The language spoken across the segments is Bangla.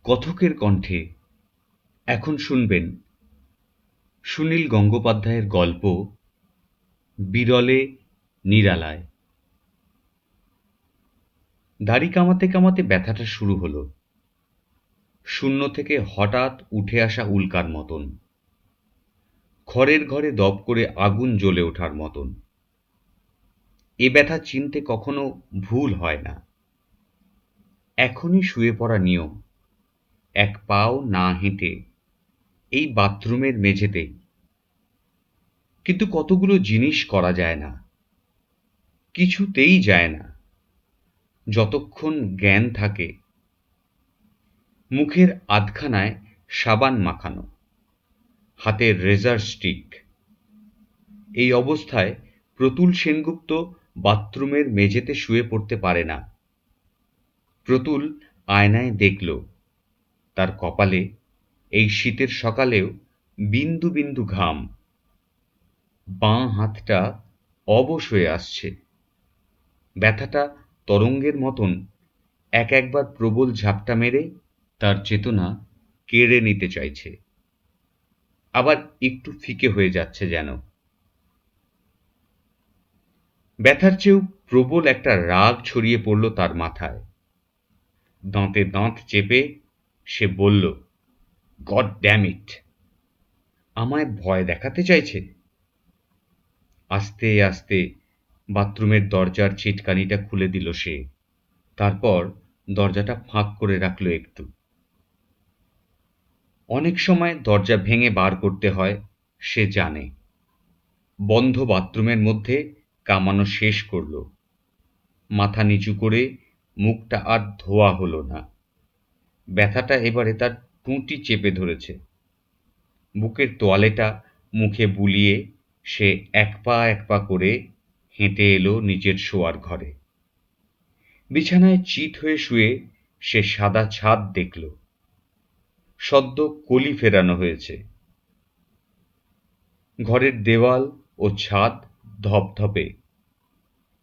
কথকের কণ্ঠে এখন শুনবেন সুনীল গঙ্গোপাধ্যায়ের গল্প বিরলে নিরালায়। দাড়ি কামাতে কামাতে ব্যথাটা শুরু হলো, শূন্য থেকে হঠাৎ উঠে আসা উল্কার মতন, খড়ের ঘরে দপ করে আগুন জ্বলে ওঠার মতন। এ ব্যথা চিনতে কখনো ভুল হয় না। এখনই শুয়ে পড়া নিয়ম, এক পাও না হেঁটে এই বাথরুমের মেঝেতেই। কিন্তু কতগুলো জিনিস করা যায় না, কিছুতেই যায় না, যতক্ষণ জ্ঞান থাকে। মুখের আধখানায় সাবান মাখানো, হাতের রেজার স্টিক। এই অবস্থায় প্রতুল সেনগুপ্ত বাথরুমের মেঝেতে শুয়ে পড়তে পারে না। প্রতুল আয়নায় দেখল, তার কপালে এই শীতের সকালেও বিন্দু বিন্দু ঘাম। বাঁ হাতটা অবশ হয়ে আসছে। ব্যথাটা তরঙ্গের মতন এক একবার প্রবল ঝাপটা মেরে তার চেতনা কেড়ে নিতে চাইছে, আবার একটু ফিকে হয়ে যাচ্ছে যেন। ব্যথার চেয়েও প্রবল একটা রাগ ছড়িয়ে পড়ল তার মাথায়। দাঁতে দাঁত চেপে সে বলল, গড ড্যাম ইট! আমায় ভয় দেখাতে চাইছে। আস্তে আস্তে বাথরুমের দরজার ছিটকানিটা খুলে দিল সে। তারপর দরজাটা ফাঁক করে রাখল একটু। অনেক সময় দরজা ভেঙে বার করতে হয়, সে জানে। বন্ধ বাথরুমের মধ্যে কামানো শেষ করল। মাথা নিচু করে মুখটা আর ধোয়া হলো না। ব্যথাটা এবারে তার টুঁটি চেপে ধরেছে। বুকের তোয়ালেটা মুখে বুলিয়ে সে এক পা করে হেঁটে এলো নিজের শোয়ার ঘরে। বিছানায় চিত হয়ে শুয়ে সে সাদা ছাদ দেখল, সদ্য কলি ফেরানো হয়েছে। ঘরের দেওয়াল ও ছাদ ধপধপে।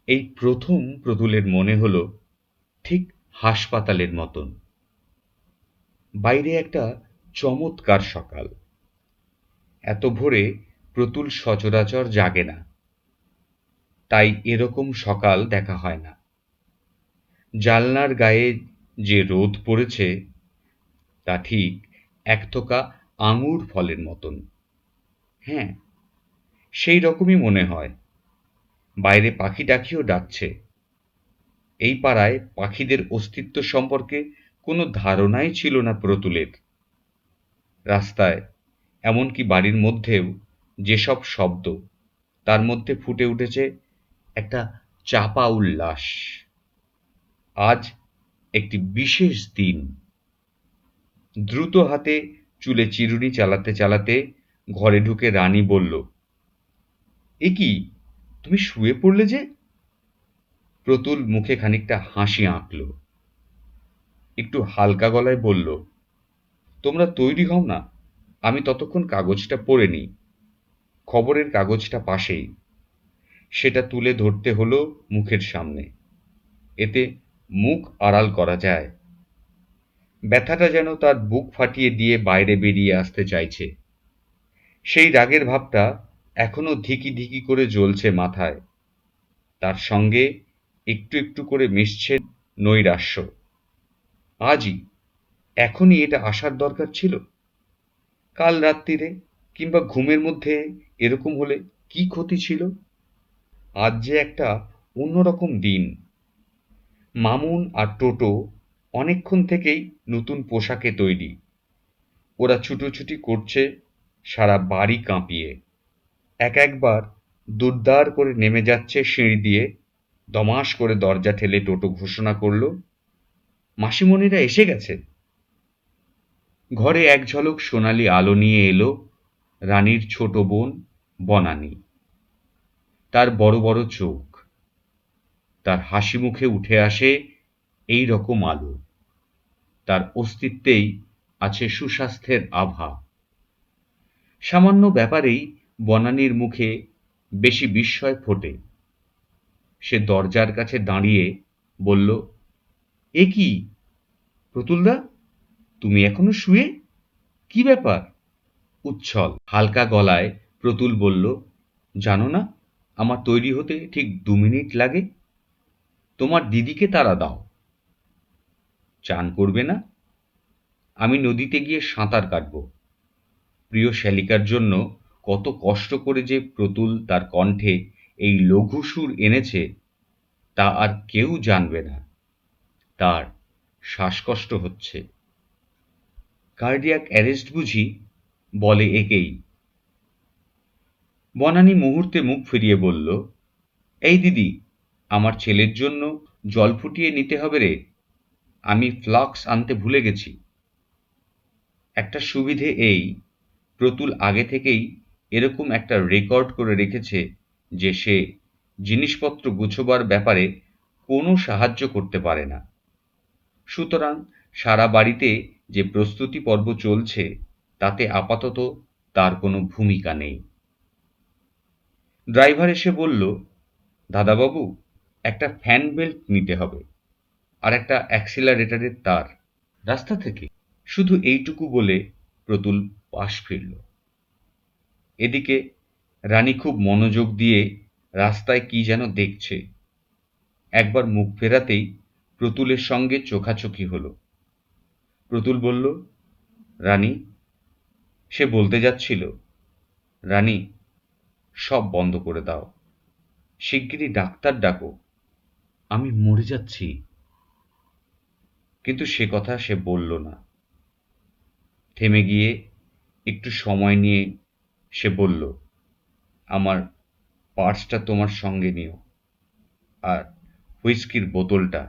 এই প্রথম প্রতুলের মনে হলো ঠিক হাসপাতালের মতন। বাইরে একটা চমৎকার সকাল। এত ভোরে প্রতুল সচরাচর জাগে না, তাই এরকম সকাল দেখা হয় না। জানলার গায়ে যে রোদ পড়েছে তা ঠিক এক থোকা আঙুর ফলের মতন। হ্যাঁ, সেই রকমই মনে হয়। বাইরে পাখি টাখিও ডাকছে। এই পাড়ায় পাখিদের অস্তিত্ব সম্পর্কে কোনো ধারণাই ছিল না প্রতুলের। রাস্তায়, এমনকি বাড়ির মধ্যেও যেসব শব্দ, তার মধ্যে ফুটে উঠেছে একটা চাপা উল্লাস। আজ একটি বিশেষ দিন। দ্রুত হাতে চুলে চিরুনি চালাতে চালাতে ঘরে ঢুকে রানী বলল, এ কি, তুমি শুয়ে পড়লে যে? প্রতুল মুখে খানিকটা হাসি আঁকল, একটু হালকা গলায় বলল, তোমরা তৈরি হও না, আমি ততক্ষণ কাগজটা পড়ে নিই। খবরের কাগজটা পাশেই। সেটা তুলে ধরতে হলো মুখের সামনে। এতে মুখ আড়াল করা যায়। ব্যথাটা যেন তার বুক ফাটিয়ে দিয়ে বাইরে বেরিয়ে আসতে চাইছে। সেই রাগের ভাবটা এখনো ধিকি ধিকি করে জ্বলছে মাথায়। তার সঙ্গে একটু একটু করে মিশছে নৈরাশ্য। আজই, এখনই এটা আসার দরকার ছিল। কাল রাত্তিরে কিংবা ঘুমের মধ্যে এরকম হলে কি ক্ষতি ছিল? আজ যে একটা অন্যরকম দিন। মামুন আর টোটো অনেকক্ষণ থেকেই নতুন পোশাকে তৈরি। ওরা ছুটোছুটি করছে সারা বাড়ি কাঁপিয়ে। এক একবার দুড়দাড় করে নেমে যাচ্ছে সিঁড়ি দিয়ে। দমাস করে দরজা ঠেলে টোটো ঘোষণা করল, মাসিমণিরা এসে গেছে। ঘরে এক ঝলক সোনালি আলো নিয়ে এলো রানীর ছোট বোন বনানী। তার বড় বড় চোখ, তার হাসি মুখে উঠে আসে এই রকম আলো। তার অস্তিত্বেই আছে সুস্বাস্থ্যের আভা। সামান্য ব্যাপারেই বনানীর মুখে বেশি বিস্ময় ফোটে। সে দরজার কাছে দাঁড়িয়ে বলল, এ কি প্রতুলদা? তুমি এখনো শুয়ে? কি ব্যাপার? উচ্ছল হালকা গলায় প্রতুল বলল, জানো না আমার তৈরি হতে ঠিক 2 মিনিট লাগে। তোমার দিদিকে তাড়া দাও। চান করবে না? আমি নদীতে গিয়ে সাঁতার কাটবো। প্রিয় শ্যালিকার জন্য কত কষ্ট করে যে প্রতুল তার কণ্ঠে এই লঘু সুর এনেছে তা আর কেউ জানবে না। তার শ্বাসকষ্ট হচ্ছে। কার্ডিয়াক অ্যারেস্ট বুঝি? বলে একেই। বনানী মুহূর্তে মুখ ফিরিয়ে বলল, এই দিদি, আমার ছেলের জন্য জল ফুটিয়ে নিতে হবে রে। আমি ফ্লাক্স আনতে ভুলে গেছি। একটা সুবিধে এই, প্রতুল আগে থেকেই এরকম একটা রেকর্ড করে রেখেছে যে সে জিনিসপত্র গুছোবার ব্যাপারে কোনো সাহায্য করতে পারে না। সুতরাং সারা বাড়িতে যে প্রস্তুতি পর্ব চলছে তাতে আপাতত তার কোনো ভূমিকা নেই। ড্রাইভার এসে বলল, দাদাবাবু, একটা ফ্যান বেল্ট নিতে হবে আর একটা অ্যাক্সিলারেটরের তার রাস্তা থেকে। শুধু এইটুকু বলে প্রতুল পাশ ফিরল। এদিকে রানী খুব মনোযোগ দিয়ে রাস্তায় কি যেন দেখছে। একবার মুখ ফেরাতেই প্রতুলের সঙ্গে চোখাচোখি হলো। প্রতুল বলল, রানী। সে বলতে যাচ্ছিল, রানী, সব বন্ধ করে দাও, শিগগিরই ডাক্তার ডাকো, আমি মরে যাচ্ছি। কিন্তু সে কথা সে বলল না। থেমে গিয়ে একটু সময় নিয়ে সে বলল, আমার পার্সটা তোমার সঙ্গে নিও, আর হুইস্কির বোতলটা।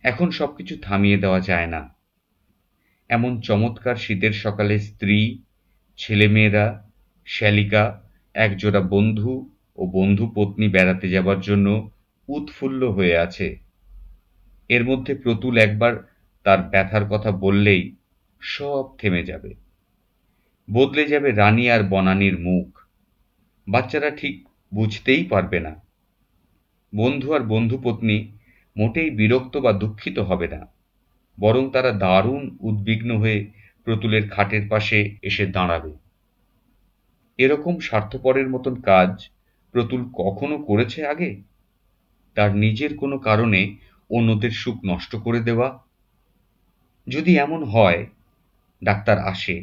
এখন সবকিছু থামিয়ে দেওয়া যায় না। এমন চমৎকার শীতের সকালে স্ত্রী, ছেলেমেয়েরা, শ্যালিকা, একজোড়া বন্ধু ও বন্ধু পত্নী বেড়াতে যাবার জন্য উৎফুল্ল হয়ে আছে। এর মধ্যে প্রতুল একবার তার ব্যথার কথা বললেই সব থেমে যাবে। বদলে যাবে রানী আর বনানীর মুখ। বাচ্চারা ঠিক বুঝতেই পারবে না। বন্ধু আর বন্ধুপত্নী মোটেই বিরক্ত বা দুঃখিত হবে না, বরং তারা দারুণ উদ্বিগ্ন হয়ে প্রতুলের খাটের পাশে এসে দাঁড়াবে। এরকম স্বার্থপরের মতন কাজ প্রতুল কখনো করেছে আগে? তার নিজের কোনো কারণে অন্যদের সুখ নষ্ট করে দেওয়া? যদি এমন হয়, ডাক্তার আসে,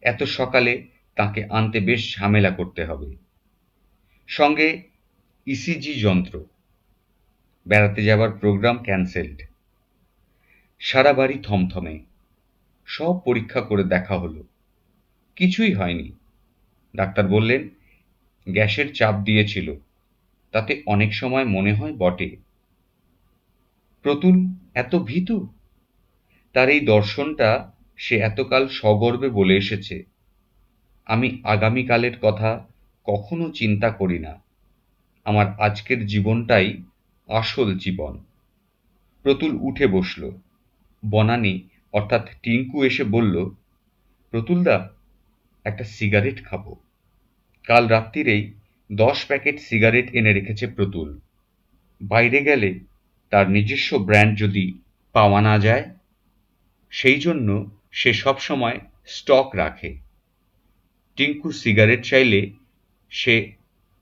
এত সকালে তাকে আনতে বেশ ঝামেলা করতে হবে। সঙ্গে ইসিজি যন্ত্র। বেড়াতে যাবার প্রোগ্রাম ক্যান্সেলড। সারা বাড়ি থমথমে। সব পরীক্ষা করে দেখা হলো, কিছুই হয়নি। ডাক্তার বললেন, গ্যাসের চাপ দিয়েছিল, তাতে অনেক সময় মনে হয় বটে। প্রতুল এত ভীতু? তার এই দর্শনটা সে এতকাল সগর্বে বলে এসেছে, আমি আগামীকালের কথা কখনো চিন্তা করি না, আমার আজকের জীবনটাই আসল জীবন। প্রতুল উঠে বসল। বনানী অর্থাৎ টিঙ্কু এসে বলল, প্রতুলদা, একটা সিগারেট খাবো। কাল রাত্তিরেই 10 প্যাকেট সিগারেট এনে রেখেছে প্রতুল। বাইরে গেলে তার নিজস্ব ব্র্যান্ড যদি পাওয়া না যায়, সেই জন্য সে সবসময় স্টক রাখে। টিঙ্কু সিগারেট চাইলে সে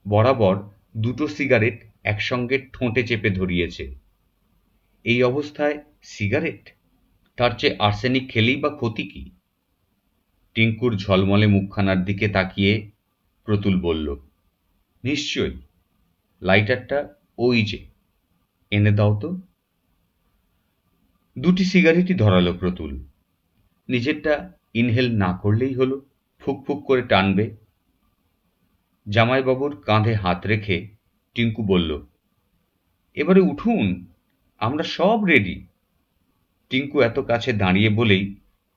বরাবর 2টো সিগারেট একসঙ্গে ঠোঁটে চেপে ধরিয়েছে। এই অবস্থায় সিগারেট? তার চেয়ে আর্সেনিক খেলেই বা ক্ষতি কি? টিঙ্কুর ঝলমলে মুখখানার দিকে তাকিয়ে প্রতুল বলল, নিশ্চয়ই, লাইটারটা ওই যে, এনে দাও তো। 2টি সিগারেটই ধরালো প্রতুল। নিজেরটা ইনহেল না করলেই হলো, ফুক ফুক করে টানবে। জামাইবাবুর কাঁধে হাত রেখে টিঙ্কু বলল, এবারে উঠুন, আমরা সব রেডি। টিঙ্কু এত কাছে দাঁড়িয়ে বলেই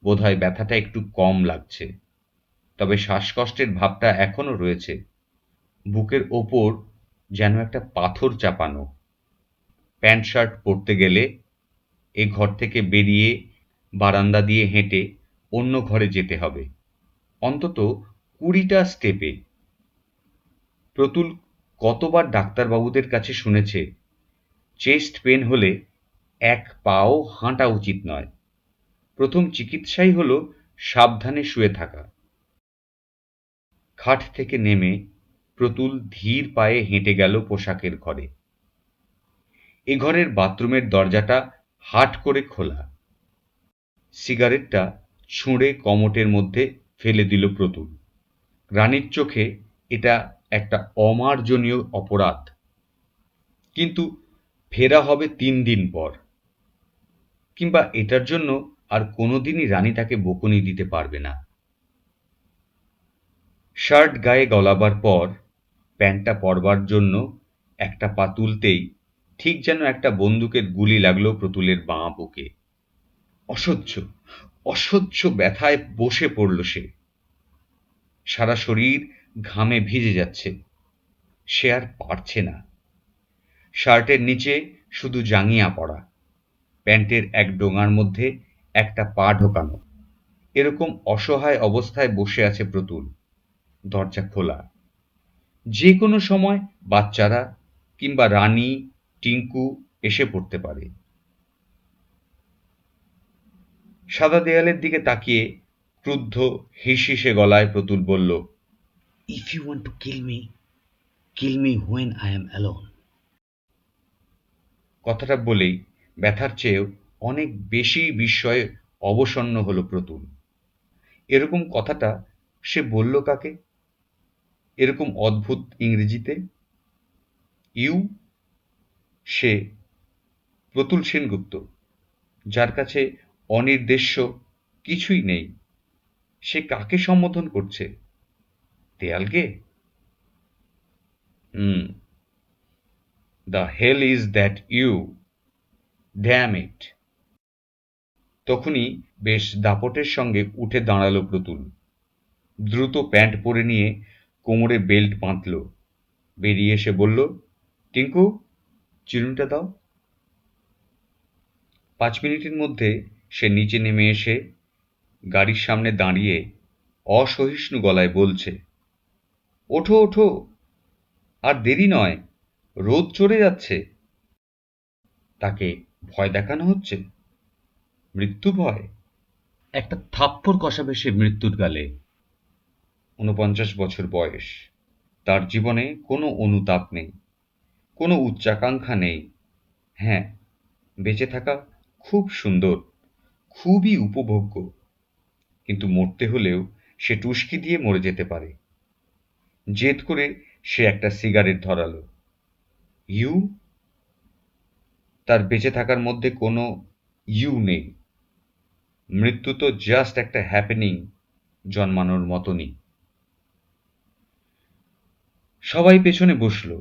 বোধহয় ব্যথাটা একটু কম লাগছে, তবে শ্বাসকষ্টের ভাবটা এখনো রয়েছে। বুকের ওপর যেন একটা পাথর চাপানো। প্যান্ট শার্ট পরতে গেলে এ ঘর থেকে বেরিয়ে বারান্দা দিয়ে হেঁটে অন্য ঘরে যেতে হবে, অন্তত 20টা স্টেপে। প্রতুল কতবার ডাক্তারবাবুদের কাছে শুনেছে চেস্ট পেন হলে এক পাও হাঁটা উচিত নয়, প্রথম চিকিৎসাই হলো সাবধানে শুয়ে থাকা। খাট থেকে নেমে প্রতুল ধীর পায়ে হেঁটে গেল পোশাকের ঘরে। এ ঘরের বাথরুমের দরজাটা হাট করে খোলা। সিগারেটটা ছুঁড়ে কমোটের মধ্যে ফেলে দিল প্রতুল। রানীর চোখে এটা একটা অমার্জনীয় অপরাধ, কিন্তু ফেরা হবে 3 দিন পর, কিংবা এটার জন্য আর কোনোদিনই রানী তাকে বকুনি দিতে পারবে না। শার্ট গায়ে গলাবার পর প্যান্টটা পরবার জন্য একটা পা তুলতেই ঠিক যেন একটা বন্দুকের গুলি লাগলো প্রতুলের বাঁ বুকে। অসহ্য অসহ্য ব্যথায় বসে পড়ল সে। সারা শরীর ঘামে ভিজে যাচ্ছে। সে আর পারছে না। শার্টের নিচে শুধু জাঙ্গিয়া পরা, প্যান্টের এক ডোঙার মধ্যে একটা পা ঢোকানো। এরকম অসহায় অবস্থায় বসে আছে প্রতুল। দরজা খোলা। যে কোনো সময় বাচ্চারা কিংবা রানী, টিঙ্কু এসে পড়তে পারে। সাদা দেয়ালের দিকে তাকিয়ে ক্রুদ্ধ হিসহিসে গলায় প্রতুল বলল, "If you want to kill me when I am alone." কথাটা বলেই ব্যথার চেয়েও অনেক বেশি বিস্ময়ে অবসন্ন হলো প্রতুল। এরকম কথাটা সে বলল কাকে? এরকম অদ্ভুত ইংরেজিতে? ইউ? সে প্রতুল সেনগুপ্ত, যার কাছে অনির্দেশ্য কিছুই নেই। সে কাকে সম্বোধন করছে? দেয়ালকে? The hell is that you? Damn it! তখনই বেশ দাপটের সঙ্গে উঠে দাঁড়ালো প্রতুল। দ্রুত প্যান্ট পরে নিয়ে কোমরে বেল্ট বাঁধল। বেরিয়ে এসে বলল, টিঙ্কু, চিরুনিটা দাও। 5 মিনিটের মধ্যে সে নিচে নেমে এসে গাড়ির সামনে দাঁড়িয়ে অসহিষ্ণু গলায় বলছে, ওঠো ওঠো, আর দেরি নয়, রোদ চড়ে যাচ্ছে। তাকে ভয় দেখানো হচ্ছে? মৃত্যু ভয়? একটা থাপ্পড় কষাবে সে মৃত্যুর গালে। 49 বছর বয়স। তার জীবনে কোনো অনুতাপ নেই, কোনো উচ্চাকাঙ্ক্ষা নেই। হ্যাঁ, বেঁচে থাকা খুব সুন্দর, খুবই উপভোগ্য, কিন্তু মরতে হলেও সে টুসকি দিয়ে মরে যেতে পারে। জেদ করে সে একটা সিগারেট ধরালো। ইউ? তার বেঁচে থাকার মধ্যে কোনো ইউ নেই। মৃত্যু তো জাস্ট একটা হ্যাপেনিং, জন্মানোর মতনই। সবাই পেছনে বসলো,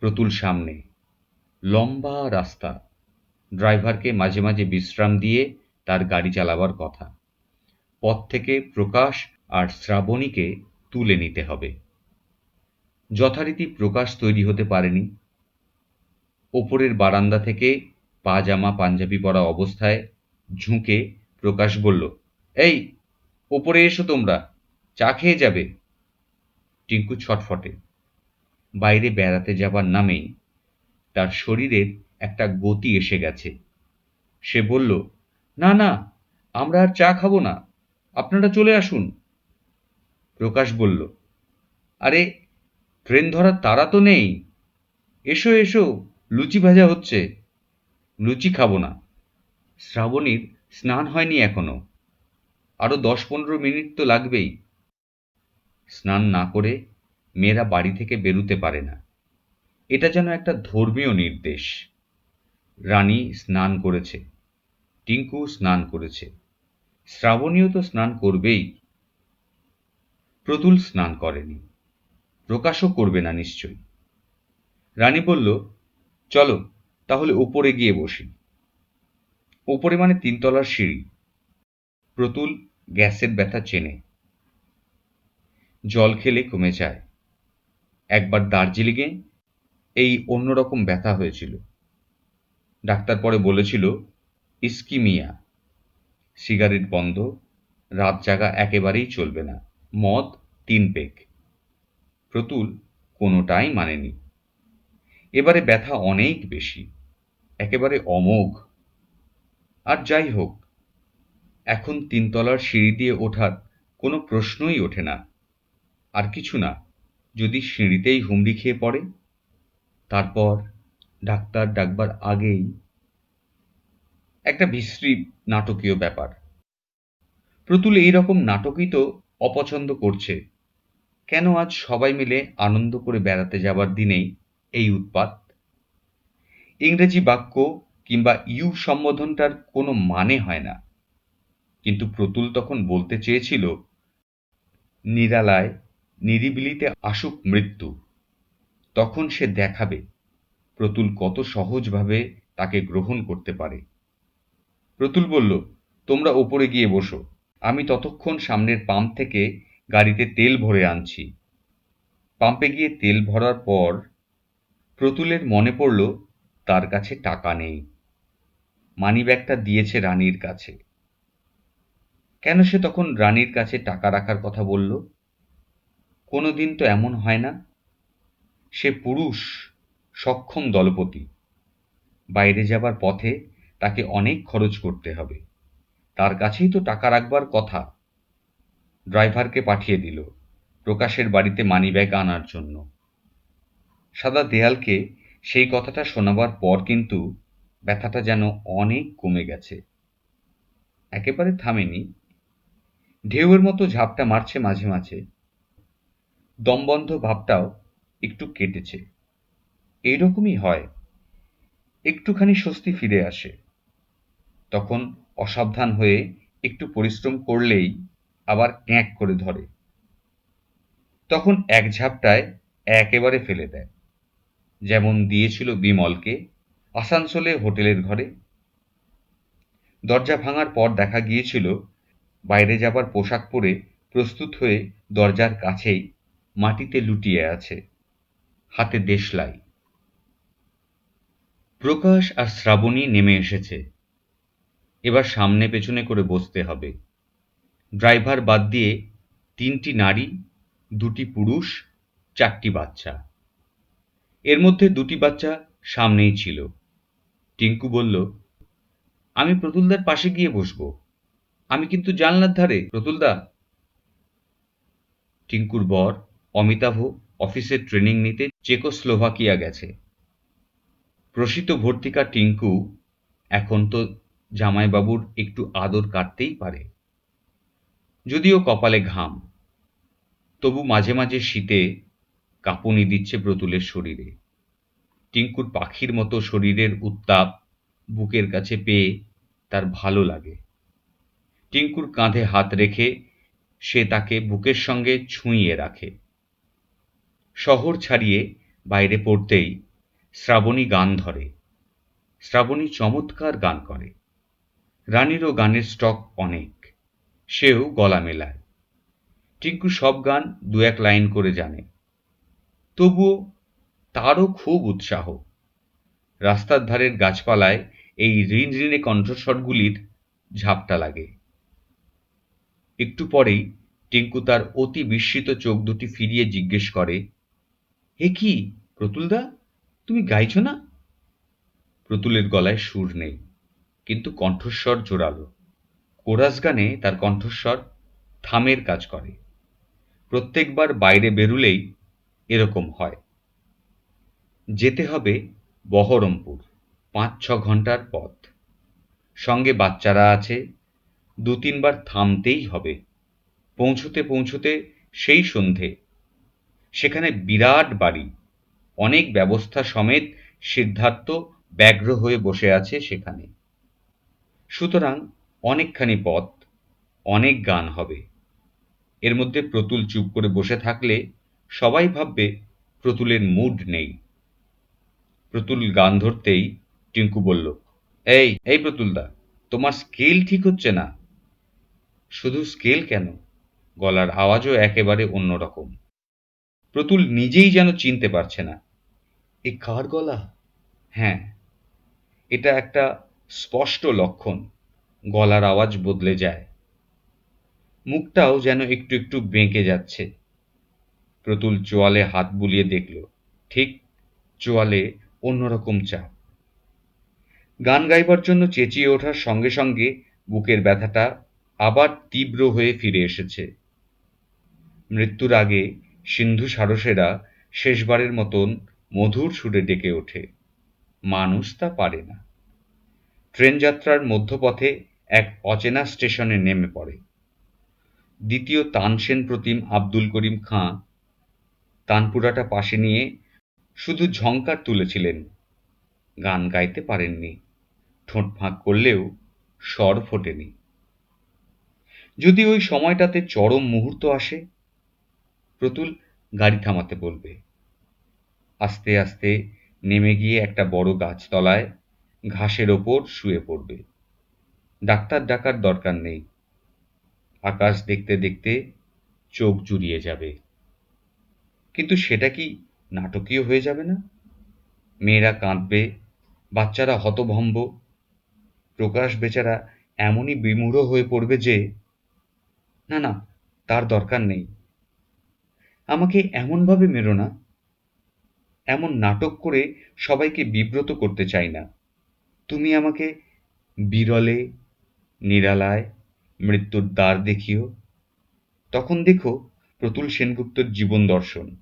প্রতুল সামনে। লম্বা রাস্তা। ড্রাইভারকে মাঝে মাঝে বিশ্রাম দিয়ে তার গাড়ি চালাবার কথা। পথ থেকে প্রকাশ আর শ্রাবণীকে তুলে নিতে হবে। যথারীতি প্রকাশ তৈরি হতে পারেনি। ওপরের বারান্দা থেকে পাজামা পাঞ্জাবি পরা অবস্থায় ঝুঁকে প্রকাশ বলল, এই, ওপরে এসো তোমরা, চা খেয়ে যাবে। টিঙ্কু ছটফটে। বাইরে বেড়াতে যাবার নামেই তার শরীরের একটা গতি এসে গেছে। সে বলল, না না, আমরা আর চা খাবো না, আপনারা চলে আসুন। প্রকাশ বলল, আরে, ট্রেন ধরার তাড়া তো নেই, এসো এসো, লুচি ভাজা হচ্ছে। লুচি খাবো না। শ্রাবণীর স্নান হয়নি এখনো, আরো 10-15 মিনিট তো লাগবেই। স্নান না করে মেয়েরা বাড়ি থেকে বেরুতে পারে না, এটা যেন একটা ধর্মীয় নির্দেশ। রানী স্নান করেছে, টিঙ্কু স্নান করেছে, শ্রাবণীও তো স্নান করবেই। প্রতুল স্নান করেনি, প্রকাশও করবে না নিশ্চয়ই। রানী বলল, চলো তাহলে ওপরে গিয়ে বসি। ওপরে মানে 3 তলার সিঁড়ি। প্রতুল গ্যাসের ব্যথা চেনে, জল খেলে কমে যায়। একবার দার্জিলিংয়ে এই অন্যরকম ব্যথা হয়েছিল। ডাক্তার পরে বলেছিল ইস্কিমিয়া। সিগারেট বন্ধ, রাত জাগা একেবারেই চলবে না, মদ 3 পেগ। প্রতুল কোনোটাই মানেনি। এবারে ব্যথা অনেক বেশি, একেবারে অমোঘ। আর যাই হোক, এখন 3 তলার সিঁড়ি দিয়ে ওঠার কোনো প্রশ্নই ওঠে না। আর কিছু না, যদি সিঁড়িতেই হুমড়ি খেয়ে পড়ে, তারপর ডাক্তার ডাকবার আগেই একটা বিশ্রী নাটকীয় ব্যাপার। প্রতুল এইরকম নাটকই তো অপছন্দ করছে। কেন আজ সবাই মিলে আনন্দ করে বেড়াতে যাবার দিনেই এই উৎপাত? ইংরেজি বাক্য কিংবা ইউ সম্বোধনটার কোনো মানে হয় না, কিন্তু প্রতুল তখন বলতে চেয়েছিল, নিরালায় নিরিবিলিতে আসুক মৃত্যু। তখন সে দেখাবে প্রতুল কত সহজভাবে তাকে গ্রহণ করতে পারে। প্রতুল বলল, তোমরা ওপরে গিয়ে বসো, আমি ততক্ষণ সামনের পাম্প থেকে গাড়িতে তেল ভরে আনছি। পাম্পে গিয়ে তেল ভরার পর প্রতুলের মনে পড়ল তার কাছে টাকা নেই। মানিব্যাগটা দিয়েছে রানীর কাছে। কেন সে তখন রানীর কাছে টাকা রাখার কথা বলল? কোনোদিন তো এমন হয় না। সে পুরুষ, সক্ষম দলপতি। বাইরে যাবার পথে তাকে অনেক খরচ করতে হবে। তার কাছেই তো টাকা রাখবার কথা। ড্রাইভারকে পাঠিয়ে দিল প্রকাশের বাড়িতে মানিব্যাগ আনার জন্য। সাদা দেয়ালকে সেই কথাটা শোনাবার পর কিন্তু ব্যথাটা যেন অনেক কমে গেছে। একেবারে থামেনি, ঢেউয়ের মতো ঝাপটা মারছে মাঝে মাঝে। দমবন্ধ ভাবটাও একটু কেটেছে। এইরকমই হয়, একটুখানি স্বস্তি ফিরে আসে। তখন অসাবধান হয়ে একটু পরিশ্রম করলেই আবার ক্যাঁক করে ধরে। তখন এক ঝাপটায় একেবারে ফেলে দেয়, যেমন দিয়েছিল বিমলকে আসানসোলে হোটেলের ঘরে। দরজা ভাঙার পর দেখা গিয়েছিল বাইরে যাবার পোশাক পরে প্রস্তুত হয়ে দরজার কাছেই মাটিতে লুটিয়ে আছে, হাতে দেশলাই। প্রকাশ আর শ্রাবণী নেমে এসেছে। এবার সামনে পেছনে করে বসতে হবে। ড্রাইভার বাদ দিয়ে 3টি নারী, 2টি পুরুষ, 4টি বাচ্চা। এর মধ্যে 2টি বাচ্চা সামনেই ছিল। টিঙ্কু বলল, আমি প্রতুলদার পাশে গিয়ে বসবো। আমি কিন্তু জানলার ধারে, প্রতুলদা। টিঙ্কুর বর অমিতাভ অফিসের ট্রেনিং নিতে চেকোস্লোভাকিয়া গেছে। প্রসিত ভর্তিকা টিঙ্কু এখন তো জামাইবাবুর একটু আদর কাটতেই পারে, যদিও কপালে ঘাম। তবু মাঝে মাঝে শীতে কাঁপুনি দিচ্ছে প্রতুলের শরীরে। টিঙ্কুর পাখির মতো শরীরের উত্তাপ বুকের কাছে পেয়ে তার ভালো লাগে। টিঙ্কুর কাঁধে হাত রেখে সে তাকে বুকের সঙ্গে ছুঁইয়ে রাখে। শহর ছাড়িয়ে বাইরে পড়তেই শ্রাবণী গান ধরে। শ্রাবণী চমৎকার গান করে। রানীরও গানের স্টক অনেক, সেও গলা মেলায়। টিঙ্কু সব গান 2-1 লাইন করে জানে। তবুও তারও খুব উৎসাহ। রাস্তার ধারের গাছপালায় এই রিনরিনে কণ্ঠস্বরগুলির ঝাপটা লাগে। একটু পরেই টিঙ্কু তার অতি বিস্মিত চোখ দুটি ফিরিয়ে জিজ্ঞেস করে, এ কি প্রতুলদা, তুমি গাইছ না? প্রতুলের গলায় সুর নেই, কিন্তু কণ্ঠস্বর জোরালো। কোরাস গানে তার কণ্ঠস্বর থামের কাজ করে। প্রত্যেকবার বাইরে বেরুলেই এরকম হয়। যেতে হবে বহরমপুর, 5-6 ঘন্টার পথ। সঙ্গে বাচ্চারা আছে, 2-3 বার থামতেই হবে। পৌঁছতে পৌঁছতে সেই সন্ধে। সেখানে বিরাট বাড়ি, অনেক ব্যবস্থা সমেত সিদ্ধার্থ ব্যগ্র হয়ে বসে আছে সেখানে। সুতরাং অনেকখানি পথ, অনেক গান হবে। এর মধ্যে প্রতুল চুপ করে বসে থাকলে সবাই ভাববে প্রতুলের মুড নেই। প্রতুল গান ধরতেই টিঙ্কু বলল, এই এই প্রতুলদা, তোমার স্কেল ঠিক হচ্ছে না। শুধু স্কেল কেন, গলার আওয়াজও একেবারে অন্যরকম। প্রতুল নিজেই যেন চিনতে পারছে না। এ কার গলা? হ্যাঁ, এটা একটা স্পষ্ট লক্ষণ, গলার আওয়াজ বদলে যায়। মুখটাও যেন একটু একটু বেঁকে যাচ্ছে। প্রতুল চোয়ালে হাত বুলিয়ে দেখল, ঠিক চোয়ালে অন্যরকম চাপ। গান গাইবার জন্য চেঁচিয়ে ওঠার সঙ্গে সঙ্গে বুকের ব্যথাটা আবার তীব্র হয়ে ফিরে এসেছে। মৃত্যুর আগে সিন্ধু সারসেরা শেষবারের মতন মধুর সুরে ডেকে ওঠে। মানুষ তা পারে না। ট্রেন যাত্রার মধ্যপথে এক অচেনা স্টেশনে নেমে পড়ে। দ্বিতীয় তানসেন প্রতিম আব্দুল করিম খাঁ তানপুরাটা পাশে নিয়ে শুধু ঝংকার তুলেছিলেন, গান গাইতে পারেননি, ঠোঁট ফাঁক করলেও স্বর ফোটেনি। যদি ওই সময়টাতে চরম মুহূর্ত আসে, প্রতুল গাড়ি থামাতে বলবে। আস্তে আস্তে নেমে গিয়ে একটা বড় গাছতলায় ঘাসের ওপর শুয়ে পড়বে। ডাক্তার ডাকার দরকার নেই। আকাশ দেখতে দেখতে চোখ জুড়িয়ে যাবে। কিন্তু সেটা কি নাটকীয় হয়ে যাবে না? মেয়েরা কাঁদবে, বাচ্চারা হতভম্ব, প্রকাশ বেচারা এমনই বিমূঢ় হয়ে পড়বে যে, না না, তার দরকার নেই। আমাকে এমনভাবে মেরো না। এমন নাটক করে সবাইকে বিব্রত করতে চাই না। তুমি আমাকে বিরলে নিরালায় মৃত্যুর দ্বার দেখিও। তখন দেখো প্রতুল সেনগুপ্তর জীবন দর্শন।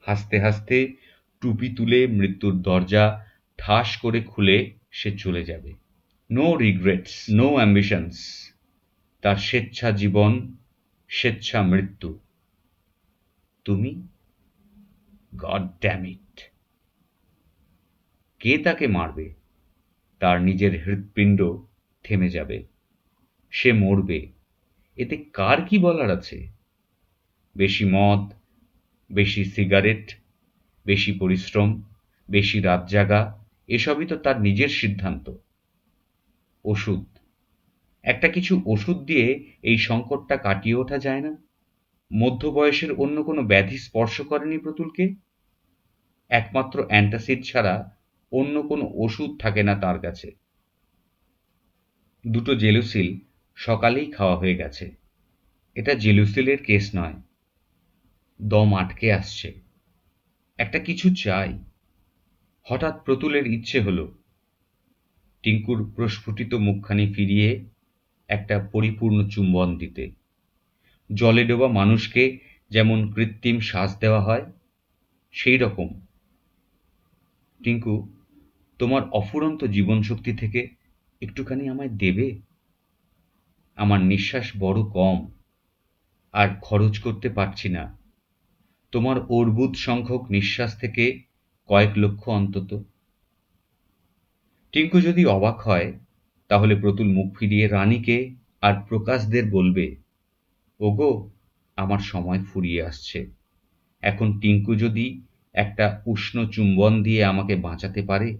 হাসতে হাসতে টুপি তুলে মৃত্যুর দরজা ঠাস করে খুলে সে চলে যাবে। No regrets, no ambitions. তার স্বেচ্ছা জীবন, স্বেচ্ছা মৃত্যু। তুমি? God damn it! কে তাকে মারবে? তার নিজের হৃৎপিণ্ড থেমে যাবে। সে মরবে। এতে কার কি বলার আছে? বেশি মদ, বেশি সিগারেট, বেশি পরিশ্রম, বেশি রাত জাগা, এসবই তো তার নিজের সিদ্ধান্ত। ওষুধ, একটা কিছু ওষুধ দিয়ে এই সংকটটা কাটিয়ে ওঠা যায় না? মধ্যবয়সের অন্য কোনো ব্যাধি স্পর্শ করেনি প্রতুলকে। একমাত্র অ্যান্টাসিড ছাড়া অন্য কোনো ওষুধ থাকে না তার কাছে। দুটো জেলুসিল সকালেই খাওয়া হয়ে গেছে। এটা জেলুসিলের কেস নয়। দম আটকে আসছে। একটা কিছু চাই। হঠাৎ প্রতুলের ইচ্ছে হলো টিঙ্কুর প্রস্ফুটিত মুখখানি ফিরিয়ে একটা পরিপূর্ণ চুম্বন দিতে। জলে ডোবা মানুষকে যেমন কৃত্রিম শ্বাস দেওয়া হয়, সেই রকম। টিঙ্কু, তোমার অফুরন্ত জীবনশক্তি থেকে একটুখানি আমায় দেবে? আমার নিঃশ্বাস বড় কম, আর খরচ করতে পারছি না। তোমার অর্বুদ সংখ্যক নিঃশ্বাস থেকে কয়েক লক্ষ অন্তত। টিঙ্কু যদি অবাক হয়, তাহলে প্রতুল মুখ ফিরিয়ে রানীকে আর প্রকাশদের বলবে, ওগো, আমার সময় ফুরিয়ে আসছে। এখন টিঙ্কু যদি একটা উষ্ণ চুম্বন দিয়ে আমাকে বাঁচাতে পারে,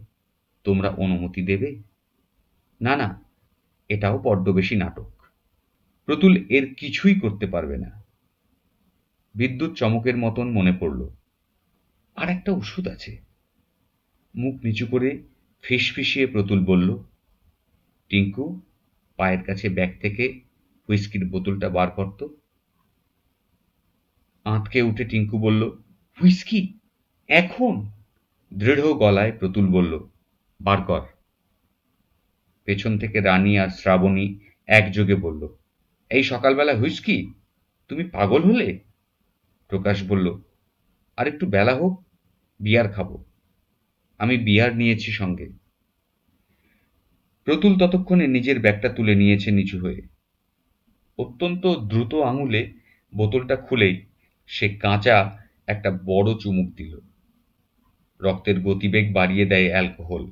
তোমরা অনুমতি দেবে? না না, এটাও বড্ড বেশি নাটক। প্রতুল এর কিছুই করতে পারবে না। বিদ্যুৎ চমকের মতন মনে পড়ল, আর একটা ওষুধ আছে। মুখ নিচু করে ফিসফিসিয়ে প্রতুল বলল, টিঙ্কু, পায়ের কাছে ব্যাগ থেকে হুইস্কির বোতলটা বার করত। আঁতকে উঠে টিঙ্কু বলল, হুইস্কি? এখন? দৃঢ় গলায় প্রতুল বলল, বার কর। পেছন থেকে রানী আর শ্রাবণী একযোগে বলল, এই সকালবেলা হুইস্কি? তুমি পাগল হলে? প্রকাশ বলল, আর একটু বেলা হোক, বিয়ার খাবো। আমি বিয়ার নিয়েছি সঙ্গে। প্রতুল ততক্ষণে নিজের ব্যাগটা তুলে নিয়েছে নিচু হয়ে। অত্যন্ত দ্রুত আঙুলে বোতলটা খুলেই সে কাঁচা একটা বড় চুমুক দিল। রক্তের গতিবেগ বাড়িয়ে দেয় অ্যালকোহল।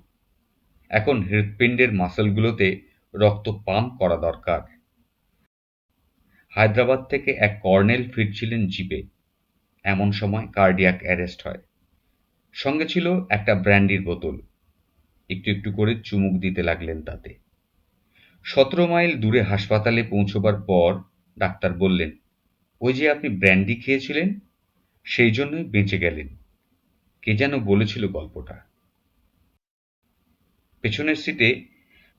এখন হৃৎপিণ্ডের মাসলগুলোতে রক্ত পাম্প করা দরকার। হায়দ্রাবাদ থেকে এক কর্নেল ফিরছিলেন জিপে। এমন সময় কার্ডিয়াক অ্যারেস্ট হয়। সঙ্গে ছিল একটা ব্র্যান্ডির বোতল। একটু একটু করে চুমুক দিতে লাগলেন তাতে। 17 মাইল দূরে হাসপাতালে পৌঁছবার পর ডাক্তার বললেন, ওই যে আপনি ব্র্যান্ডি খেয়েছিলেন, সেই জন্যই বেঁচে গেলেন। কে যেন বলেছিল গল্পটা। পেছনের সিটে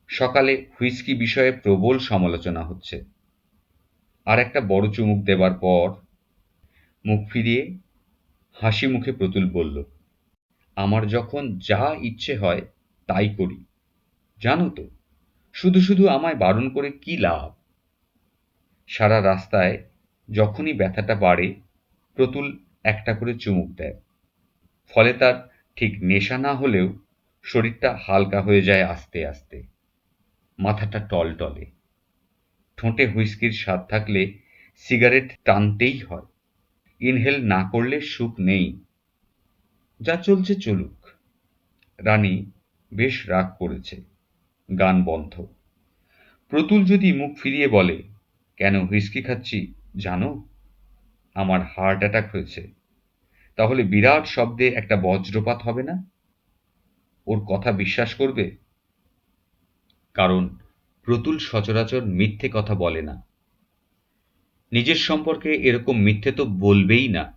সকালে হুইস্কি বিষয়ে প্রবল সমালোচনা হচ্ছে। আর একটা বড় চুমুক দেবার পর মুখ ফিরিয়ে হাসি মুখে প্রতুল বলল, আমার যখন যা ইচ্ছে হয় তাই করি, জানো তো। শুধু শুধু আমায় বারণ করে কি লাভ? সারা রাস্তায় যখনই ব্যথাটা বাড়ে প্রতুল একটা করে চুমুক দেয়। ফলে তার ঠিক নেশা না হলেও শরীরটা হালকা হয়ে যায় আস্তে আস্তে। মাথাটা টলটলে। ঠোঁটে হুইস্কির স্বাদ থাকলে সিগারেট টানতেই হয়। ইনহেল না করলে সুখ নেই। যা চলছে চলুক। রানী বেশ রাগ করেছে। গান বন্ধ। প্রতুল যদি মুখ ফিরিয়ে বলে, কেন হুইস্কি খাচ্ছি জানো? আমার হার্ট অ্যাটাক হয়েছে। তাহলে বিরাট শব্দে একটা বজ্রপাত হবে না? ওর কথা বিশ্বাস করবে? কারণ প্রতুল সচরাচর মিথ্যে কথা বলে না। নিজের সম্পর্কে এরকম মিথ্যে তো বলবেই না।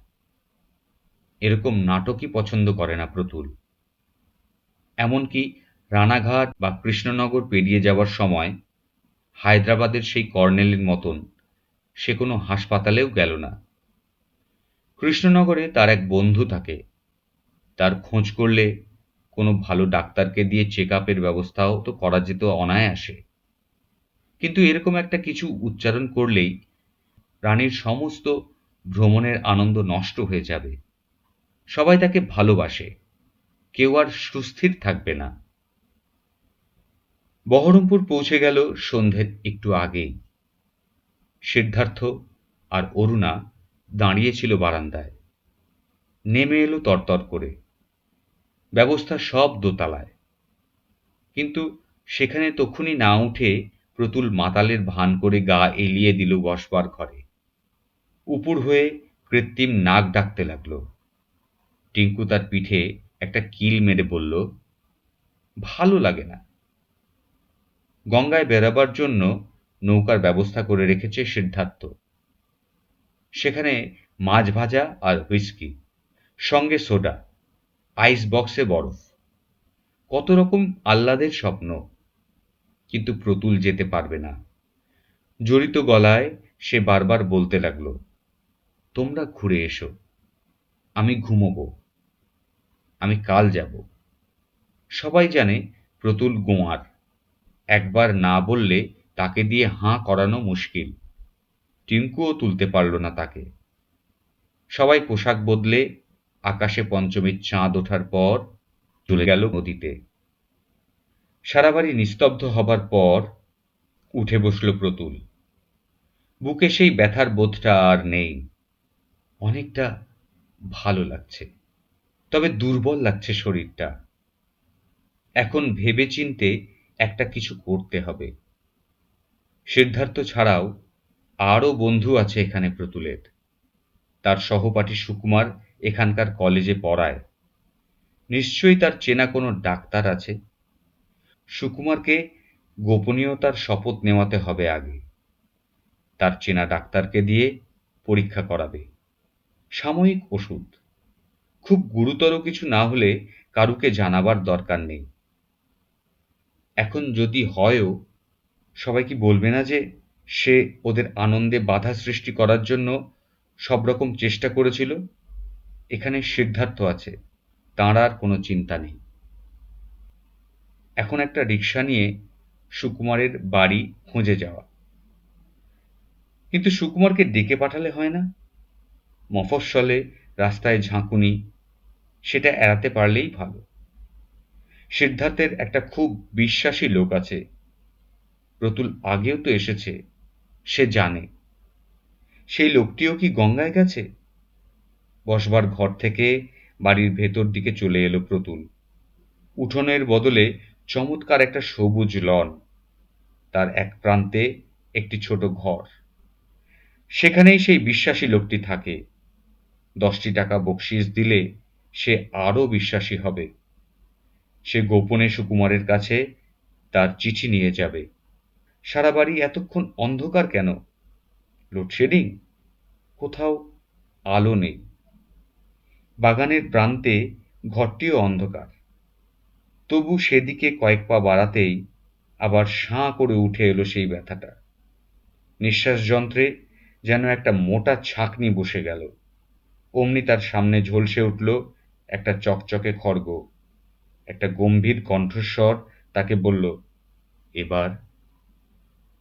এরকম নাটকই পছন্দ করে না প্রতুল। এমনকি রানাঘাট বা কৃষ্ণনগর পেরিয়ে যাওয়ার সময় হায়দ্রাবাদের সেই কর্নেলের মতন সে কোনো হাসপাতালেও গেল না। কৃষ্ণনগরে তার এক বন্ধু থাকে। তার খোঁজ করলে কোনো ভালো ডাক্তারকে দিয়ে চেক আপের ব্যবস্থাও তো করা যেত অনায়াসে। কিন্তু এরকম একটা কিছু উচ্চারণ করলেই রানীর সমস্ত ভ্রমণের আনন্দ নষ্ট হয়ে যাবে। সবাই তাকে ভালোবাসে। কেউ আর সুস্থির থাকবে না। বহরমপুর পৌঁছে গেল সন্ধ্যের একটু আগেই। সিদ্ধার্থ আর অরুণা দাঁড়িয়ে ছিল বারান্দায়। নেমে এলো তরতর করে। ব্যবস্থা সব দোতলায়। কিন্তু সেখানে তক্ষুনি না উঠে প্রতুল মাতালের ভান করে গা এলিয়ে দিল বসবার ঘরে। উপুর হয়ে কৃত্রিম নাক ডাকতে লাগলো। টিঙ্কু তার পিঠে একটা কিল মেরে বলল, ভালো লাগে না। গঙ্গায় বেরাবার জন্য নৌকার ব্যবস্থা করে রেখেছে সিদ্ধার্থ। সেখানে মাছ ভাজা আর হুইস্কি, সঙ্গে সোডা, আইস বক্সে বরফ। কত রকম আহ্লাদের স্বপ্ন। কিন্তু প্রতুল যেতে পারবে না। জড়িত গলায় সে বারবার বলতে লাগলো, তোমরা ঘুরে এসো। আমি ঘুমোবো। আমি কাল যাব। সবাই জানে প্রতুল গোঁয়ার। একবার না বললে তাকে দিয়ে হাঁ করানো মুশকিল। টিঙ্কুও তুলতে পারল না তাকে। সবাই পোশাক বদলে আকাশে পঞ্চমীর চাঁদ ওঠার পর চলে গেল নদীতে। সারা বাড়ি নিস্তব্ধ হবার পর উঠে বসল প্রতুল। বুকে সেই ব্যথার বোধটা আর নেই। অনেকটা ভালো লাগছে। তবে দুর্বল লাগছে শরীরটা। এখন ভেবেচিন্তে একটা কিছু করতে হবে। সিদ্ধার্থ ছাড়াও আরও বন্ধু আছে এখানে প্রতুলের। তার সহপাঠী সুকুমার এখানকার কলেজে পড়ায়। নিশ্চয়ই তার চেনা কোনো ডাক্তার আছে। সুকুমারকে গোপনীয়তার শপথ নেওয়াতে হবে আগে। তার চেনা ডাক্তারকে দিয়ে পরীক্ষা করাবে। সাময়িক ওষুধ। খুব গুরুতর কিছু না হলে কারুকে জানাবার দরকার নেই। এখন যদি হয়ও, সবাই কি বলবে না যে সে ওদের আনন্দে বাধা সৃষ্টি করার জন্য সব রকম চেষ্টা করেছিল? এখানে সিদ্ধার্থ আছে। তাঁর আর কোনো চিন্তা নেই। এখন একটা রিক্সা নিয়ে সুকুমারের বাড়ি খুঁজে যাওয়া। কিন্তু সুকুমারকে ডেকে পাঠালে হয় না? মফস্বলে রাস্তায় ঝাঁকুনি, সেটা এড়াতে পারলেই ভালো। সিদ্ধার্থের একটা খুব বিশ্বাসী লোক আছে। প্রতুল আগেও তো এসেছে। সে জানে। সেই লোকটিও কি গঙ্গায় গেছে? বসবার ঘর থেকে বাড়ির ভেতর দিকে চলে এলো প্রতুল। উঠোনের বদলে চমৎকার একটা সবুজ লন। তার এক প্রান্তে একটি ছোট ঘর। সেখানেই সেই বিশ্বাসী লোকটি থাকে। 10টি টাকা বকশিস দিলে সে আরও বিশ্বাসী হবে। সে গোপনে সুকুমারের কাছে তার চিঠি নিয়ে যাবে। সারা বাড়ি এতক্ষণ অন্ধকার কেন? লোডশেডিং? কোথাও আলো নেই। বাগানের প্রান্তে ঘরটিও অন্ধকার। তবু সেদিকে কয়েক পা বাড়াতেই আবার সাঁ করে উঠে এলো সেই ব্যথাটা। নিঃশ্বাস যন্ত্রে যেন একটা মোটা ছাঁকনি বসে গেল। অমনি তার সামনে ঝলসে উঠল একটা চকচকে খড়গ। একটা গম্ভীর কণ্ঠস্বর তাকে বলল, এবার?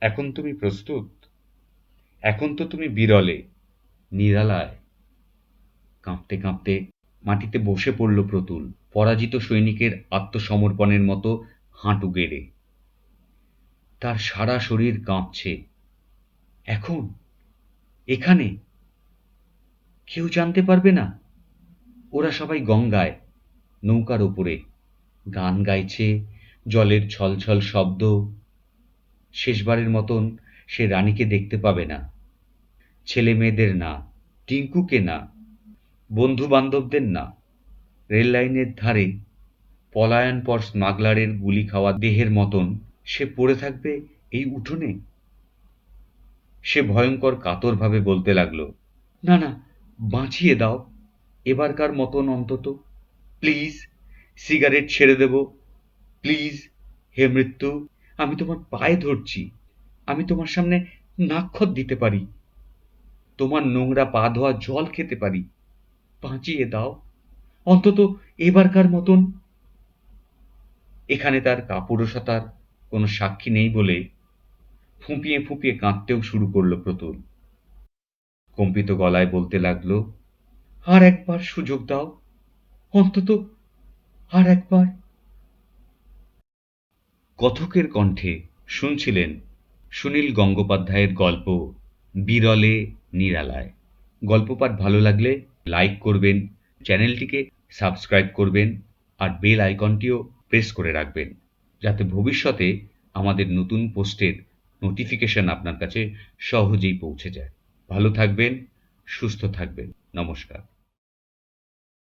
এখন তুমি প্রস্তুত? এখন তো তুমি বিরলে, নিরালায়। কাঁপতে কাঁপতে মাটিতে বসে পড়ল প্রতুল, পরাজিত সৈনিকের আত্মসমর্পণের মতো হাঁটু গেড়ে। তার সারা শরীর কাঁপছে। এখন? এখানে? কেউ জানতে পারবে না? ওরা সবাই গঙ্গায়, নৌকার ওপরে, গান গাইছে, জলের ছলছল শব্দ। শেষবারের মতন সে রানীকে দেখতে পাবে না, ছেলে মেয়েদের না, টিঙ্কুকে না, বন্ধু বান্ধবদের না। রেল লাইনের ধারে পলায়নপর স্মাগলারের গুলি খাওয়া দেহের মতন সে পড়ে থাকবে এই উঠোনে। সে ভয়ঙ্কর কাতরভাবে বলতে লাগলো, না না, বাঁচিয়ে দাও, এবারকার মতন অন্তত। প্লিজ, সিগারেট ছেড়ে দেব, প্লিজ। হে মৃত্যু, আমি তোমার পায়ে ধরছি, আমি তোমার সামনে নাক্ষত দিতে পারি, তোমার নোংরা পা ধোয়া জল খেতে পারি, বাঁচিয়ে দাও, অন্তত এবারকার মতন। এখানে তার কাপুরুষতার কোনো সাক্ষী নেই বলে ফুঁপিয়ে ফুঁপিয়ে কাঁদতেও শুরু করল প্রতুল। কম্পিত গলায় বলতে লাগলো, আর একবার সুযোগ দাও, অন্তত আর একবার। কথকের কণ্ঠে শুনছিলেন সুনীল গঙ্গোপাধ্যায়ের গল্প বিরলে নিরালায়। গল্প পাঠ ভালো লাগলে লাইক করবেন, চ্যানেলটিকে সাবস্ক্রাইব করবেন আর বেল আইকনটিও প্রেস করে রাখবেন, যাতে ভবিষ্যতে আমাদের নতুন পোস্টের নোটিফিকেশন আপনার কাছে সহজেই পৌঁছে যায়। ভালো থাকবেন, সুস্থ থাকবেন। নমস্কার।